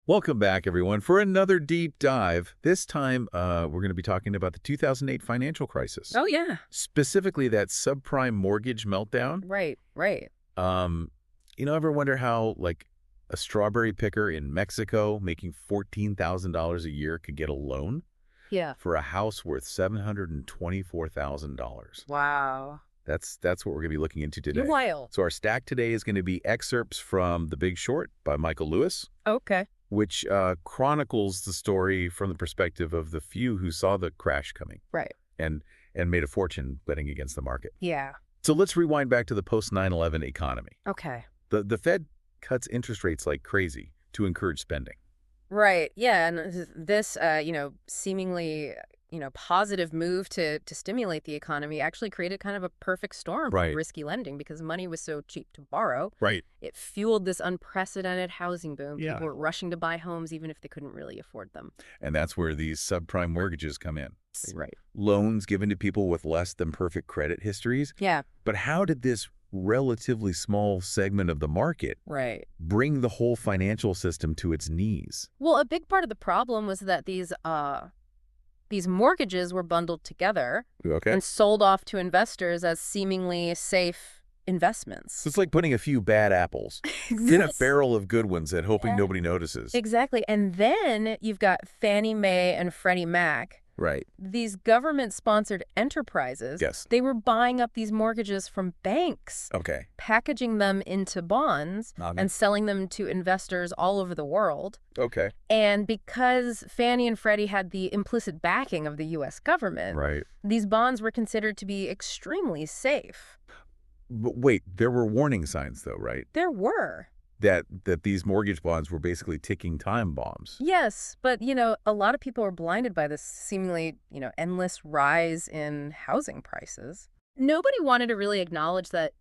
Welcome back, everyone, for another deep dive. This time, we're going to be talking about the 2008 financial crisis, Oh, yeah. specifically that subprime mortgage meltdown. Right, right. Um, ever wonder how, like, a strawberry picker in Mexico making $14,000 a year could get a loan Yeah. for a house worth $724,000? Wow. That's what we're going to be looking into You're today. wild. So our stack today is going to be excerpts from The Big Short by Michael Lewis, Okay. which chronicles the story from the perspective of the few who saw the crash coming Right. and made a fortune betting against the market. Yeah. So let's rewind back to the post-9/11 economy. Okay. The Fed cuts interest rates like crazy to encourage spending. Right. Yeah. And this, seemingly, positive move to stimulate the economy actually created kind of a perfect storm Right. for risky lending because money was so cheap to borrow. Right. It fueled this unprecedented housing boom. Yeah. People were rushing to buy homes even if they couldn't really afford them. And that's where these subprime mortgages come in. Right. Loans given to people with less than perfect credit histories. Yeah. But how did this relatively small segment of the market Right. bring the whole financial system to its knees? Well, a big part of the problem was that these mortgages were bundled together Okay. and sold off to investors as seemingly safe investments. So it's like putting a few bad apples in a barrel of good ones and hoping nobody notices. Exactly. And then you've got Fannie Mae and Freddie Mac, Right. these government-sponsored enterprises. Yes. They were buying up these mortgages from banks, Okay. packaging them into bonds, and selling them to investors all over the world. Okay. And because Fannie and Freddie had the implicit backing of the U.S. government, Right. these bonds were considered to be extremely safe. But wait, there were warning signs though, right? There were. That these mortgage bonds were basically ticking time bombs. Yes, but, a lot of people are blinded by this seemingly, endless rise in housing prices. Nobody wanted to really acknowledge that,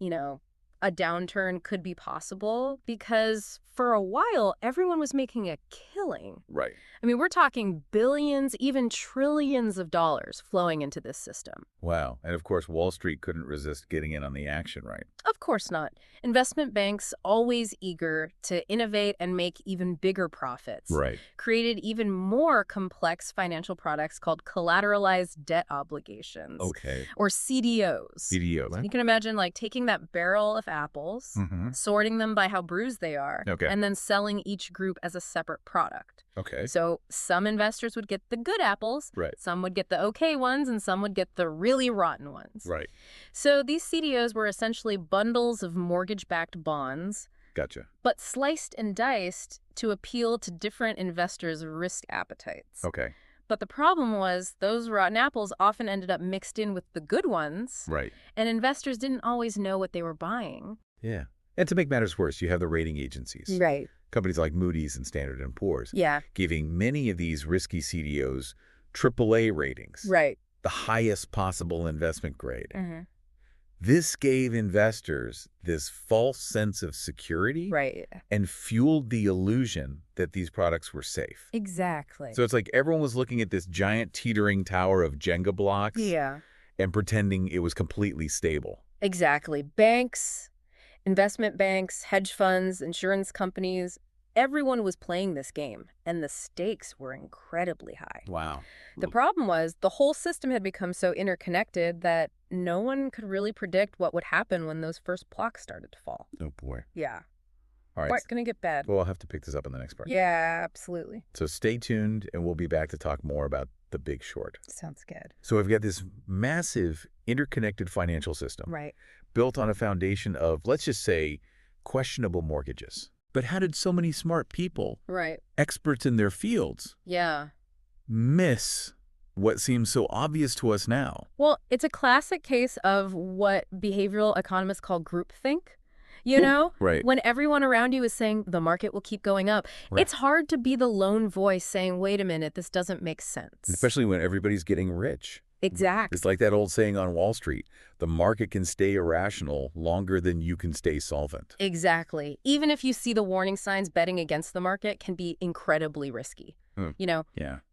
a downturn could be possible because for a while, everyone was making a killing. Right. I mean, we're talking billions, even trillions of dollars flowing into this system. Wow. And of course, Wall Street couldn't resist getting in on the action, right? Of course not. Investment banks, always eager to innovate and make even bigger profits, Right. created even more complex financial products called collateralized debt obligations, Okay. or CDOs. CDO, So right? you can imagine taking that barrel of apples, Mm-hmm. sorting them by how bruised they are, Okay. and then selling each group as a separate product. Okay. So some investors would get the good apples, Right. some would get the okay ones, and some would get the really rotten ones. Right. So these CDOs were essentially bundles of mortgage-backed bonds, Gotcha. but sliced and diced to appeal to different investors' risk appetites. Okay. But the problem was those rotten apples often ended up mixed in with the good ones, Right. and investors didn't always know what they were buying. Yeah. And to make matters worse, you have the rating agencies. Right. Companies like Moody's and Standard & Poor's. Yeah. Giving many of these risky CDOs AAA ratings. Right. The highest possible investment grade. Mm-hmm. This gave investors this false sense of security Right. and fueled the illusion that these products were safe. Exactly. So it's like everyone was looking at this giant teetering tower of Jenga blocks Yeah. and pretending it was completely stable. Exactly. Banks, investment banks, hedge funds, insurance companies, everyone was playing this game, and the stakes were incredibly high. Wow. The problem was the whole system had become so interconnected that no one could really predict what would happen when those first blocks started to fall. Oh, boy. Yeah. All right. Quite gonna get bad. Well, I'll have to pick this up in the next part. Yeah, absolutely. So stay tuned, and we'll be back to talk more about The Big Short. Sounds good. So we've got this massive interconnected financial system Right. built on a foundation of, let's just say, questionable mortgages. But how did so many smart people, Right. experts in their fields, Yeah. miss what seems so obvious to us now? Well, it's a classic case of what behavioral economists call groupthink. You know? Right. When everyone around you is saying the market will keep going up, Right. it's hard to be the lone voice saying, wait a minute, this doesn't make sense. Especially when everybody's getting rich. Exactly. It's like that old saying on Wall Street, the market can stay irrational longer than you can stay solvent. Exactly. Even if you see the warning signs, betting against the market can be incredibly risky. Yeah.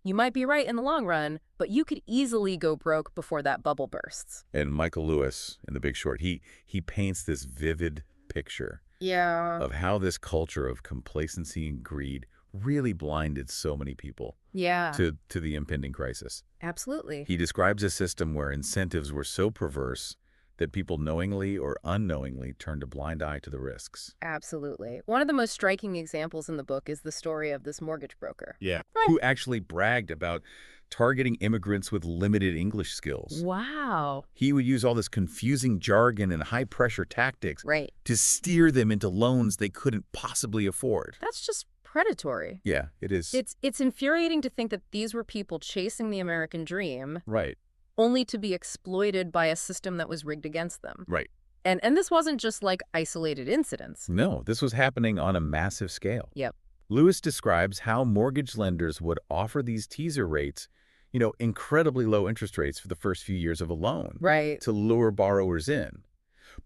You might be right in the long run, but you could easily go broke before that bubble bursts. And Michael Lewis in The Big Short, he paints this vivid picture Yeah. of how this culture of complacency and greed really blinded so many people Yeah, to the impending crisis. absolutely. He describes a system where incentives were so perverse that people knowingly or unknowingly turned a blind eye to the risks. Absolutely. One of the most striking examples in the book is the story of this mortgage broker. Yeah. Who actually bragged about targeting immigrants with limited English skills. Wow. He would use all this confusing jargon and high-pressure tactics Right. to steer them into loans they couldn't possibly afford. That's just predatory. Yeah, it is. It's infuriating to think that these were people chasing the American dream Right, only to be exploited by a system that was rigged against them. right. And this wasn't just like isolated incidents. No, this was happening on a massive scale. Yep. Lewis describes how mortgage lenders would offer these teaser rates, incredibly low interest rates for the first few years of a loan Right. to lure borrowers in.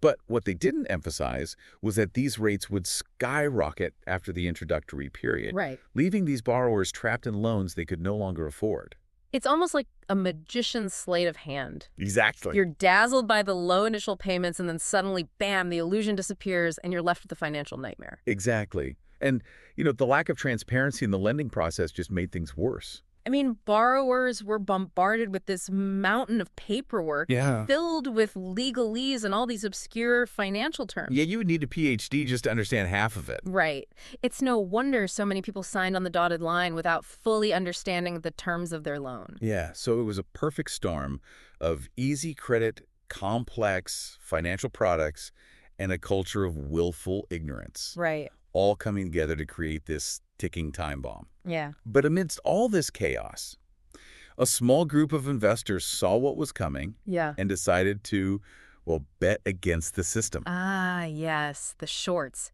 But what they didn't emphasize was that these rates would skyrocket after the introductory period, Right. leaving these borrowers trapped in loans they could no longer afford. It's almost like a magician's sleight of hand. Exactly. You're dazzled by the low initial payments, and then suddenly, bam, the illusion disappears, and you're left with a financial nightmare. Exactly. And, the lack of transparency in the lending process just made things worse. I mean, borrowers were bombarded with this mountain of paperwork Yeah. filled with legalese and all these obscure financial terms. Yeah, you would need a PhD just to understand half of it. Right. It's no wonder so many people signed on the dotted line without fully understanding the terms of their loan. Yeah, so it was a perfect storm of easy credit, complex financial products, and a culture of willful ignorance, Right. all coming together to create this ticking time bomb. Yeah. But amidst all this chaos, a small group of investors saw what was coming Yeah. and decided to, bet against the system. Ah, yes, the shorts.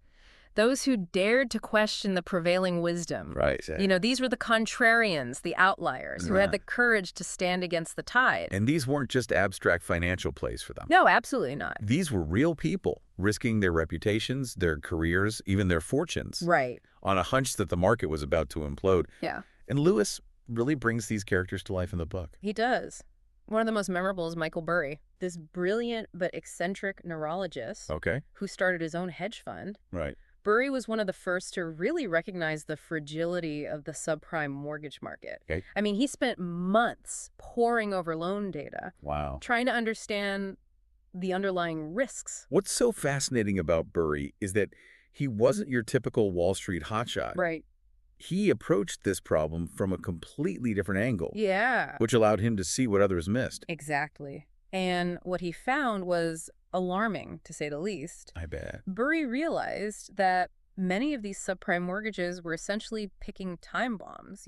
Those who dared to question the prevailing wisdom. Right. These were the contrarians, the outliers, who Yeah. had the courage to stand against the tide. And these weren't just abstract financial plays for them. No, absolutely not. These were real people risking their reputations, their careers, even their fortunes Right. on a hunch that the market was about to implode. Yeah. And Lewis really brings these characters to life in the book. He does. One of the most memorable is Michael Burry, this brilliant but eccentric neurologist Okay. who started his own hedge fund. Right. Burry was one of the first to really recognize the fragility of the subprime mortgage market. Okay. I mean, he spent months poring over loan data, Wow. trying to understand the underlying risks. What's so fascinating about Burry is that he wasn't your typical Wall Street hotshot. Right. He approached this problem from a completely different angle, Yeah. which allowed him to see what others missed. Exactly. And what he found was alarming, to say the least. I bet. Burry realized that many of these subprime mortgages were essentially picking time bombs,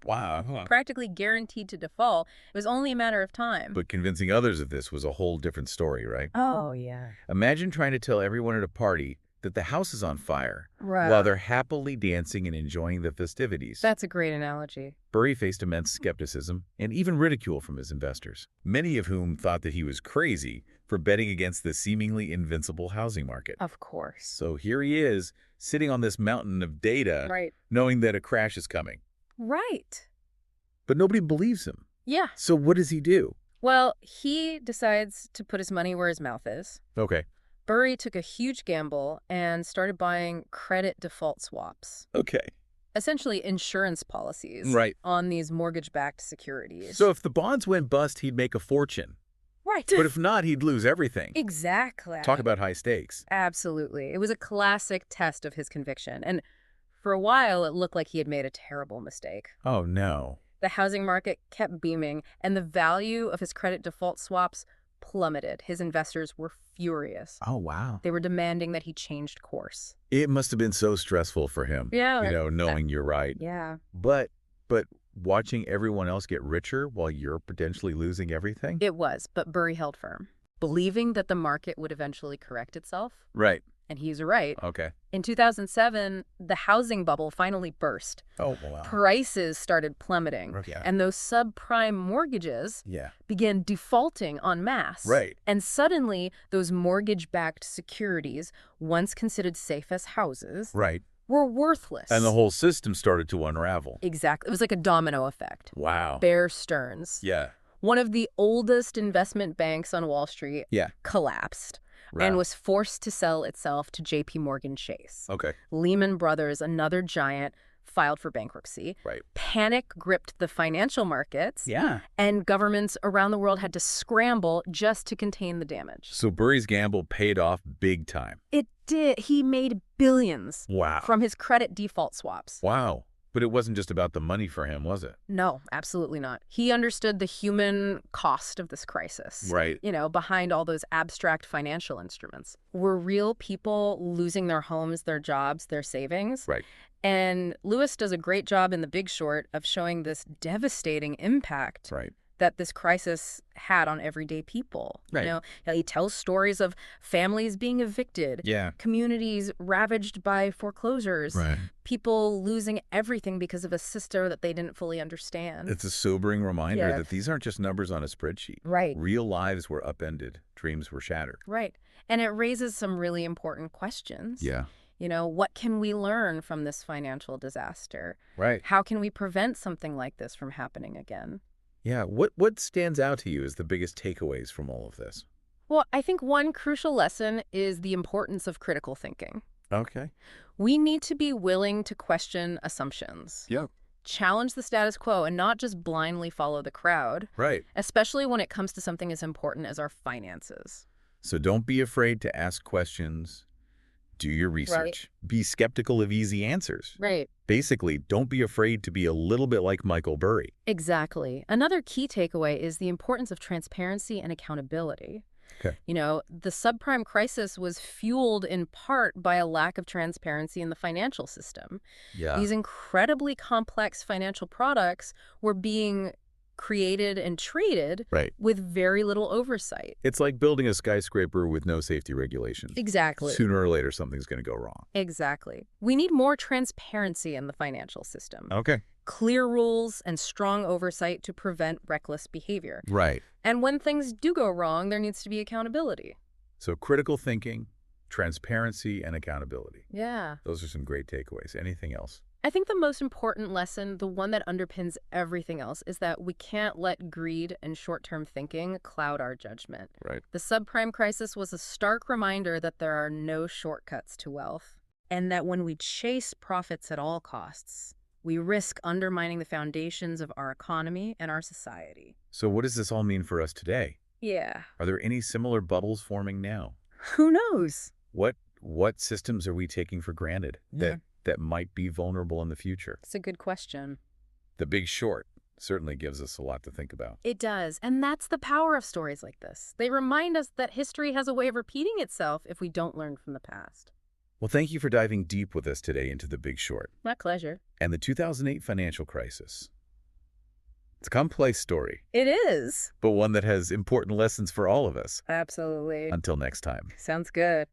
Wow. practically guaranteed to default. It was only a matter of time. But convincing others of this was a whole different story, right? Oh, yeah. Imagine trying to tell everyone at a party that the house is on fire Right. while they're happily dancing and enjoying the festivities. That's a great analogy. Burry faced immense skepticism and even ridicule from his investors, many of whom thought that he was crazy for betting against the seemingly invincible housing market. Of course. So here he is, sitting on this mountain of data, Right. knowing that a crash is coming. Right. But nobody believes him. Yeah. So what does he do? Well, he decides to put his money where his mouth is. Okay. Burry took a huge gamble and started buying credit default swaps, Okay. essentially insurance policies Right. on these mortgage-backed securities. So if the bonds went bust, he'd make a fortune. right. But if not, he'd lose everything. Exactly. Talk about high stakes. Absolutely. It was a classic test of his conviction. And for a while, it looked like he had made a terrible mistake. Oh, no. The housing market kept booming, and the value of his credit default swaps plummeted. His investors were furious. Oh, wow. They were demanding that he changed course. It must have been so stressful for him, Yeah. knowing you're right. Yeah. But watching everyone else get richer while you're potentially losing everything? It was, but Burry held firm, believing that the market would eventually correct itself. Right. And he's right. Okay. In 2007, the housing bubble finally burst. Oh, wow. Prices started plummeting. Yeah. And those subprime mortgages Yeah. began defaulting en masse. Right. And suddenly, those mortgage-backed securities, once considered safe as houses, Right. were worthless. And the whole system started to unravel. Exactly. It was like a domino effect. Wow. Bear Stearns, Yeah. one of the oldest investment banks on Wall Street, Yeah. collapsed and was forced to sell itself to J.P. Morgan Chase. Okay. Lehman Brothers, another giant, filed for bankruptcy. Right. Panic gripped the financial markets. Yeah. And governments around the world had to scramble just to contain the damage. So Burry's gamble paid off big time. It did. He made billions Wow. from his credit default swaps. Wow. But it wasn't just about the money for him, was it? No, absolutely not. He understood the human cost of this crisis. Right. Behind all those abstract financial instruments. Were real people losing their homes, their jobs, their savings? Right. And Lewis does a great job in The Big Short of showing this devastating impact Right. that this crisis had on everyday people. Right. He tells stories of families being evicted, Yeah. communities ravaged by foreclosures, Right. people losing everything because of a system that they didn't fully understand. It's a sobering reminder Yeah. that these aren't just numbers on a spreadsheet. Right. Real lives were upended. Dreams were shattered. Right. And it raises some really important questions. Yeah. What can we learn from this financial disaster? Right. How can we prevent something like this from happening again? Yeah. What stands out to you as the biggest takeaways from all of this? Well, I think one crucial lesson is the importance of critical thinking. Okay. We need to be willing to question assumptions. Yep. Challenge the status quo and not just blindly follow the crowd, Right. especially when it comes to something as important as our finances. So don't be afraid to ask questions. Do your research. Be skeptical of easy answers. Right. Basically, don't be afraid to be a little bit like Michael Burry. Exactly. Another key takeaway is the importance of transparency and accountability. Okay. The subprime crisis was fueled in part by a lack of transparency in the financial system. Yeah. These incredibly complex financial products were being created and traded Right. with very little oversight. It's like building a skyscraper with no safety regulations. Exactly. Sooner or later, something's going to go wrong. Exactly. We need more transparency in the financial system. Okay. Clear rules and strong oversight to prevent reckless behavior. Right. And when things do go wrong, there needs to be accountability. So critical thinking, transparency, and accountability. Yeah. Those are some great takeaways. Anything else? I think the most important lesson, the one that underpins everything else, is that we can't let greed and short-term thinking cloud our judgment. Right. The subprime crisis was a stark reminder that there are no shortcuts to wealth, and that when we chase profits at all costs, we risk undermining the foundations of our economy and our society. So what does this all mean for us today? Yeah. Are there any similar bubbles forming now? Who knows? What systems are we taking for granted that might be vulnerable in the future? It's a good question. The Big Short certainly gives us a lot to think about. It does, and that's the power of stories like this. They remind us that history has a way of repeating itself if we don't learn from the past. Well, thank you for diving deep with us today into The Big Short My pleasure. and the 2008 financial crisis. It's a complex story, It is. but one that has important lessons for all of us. Absolutely. Until next time. Sounds good.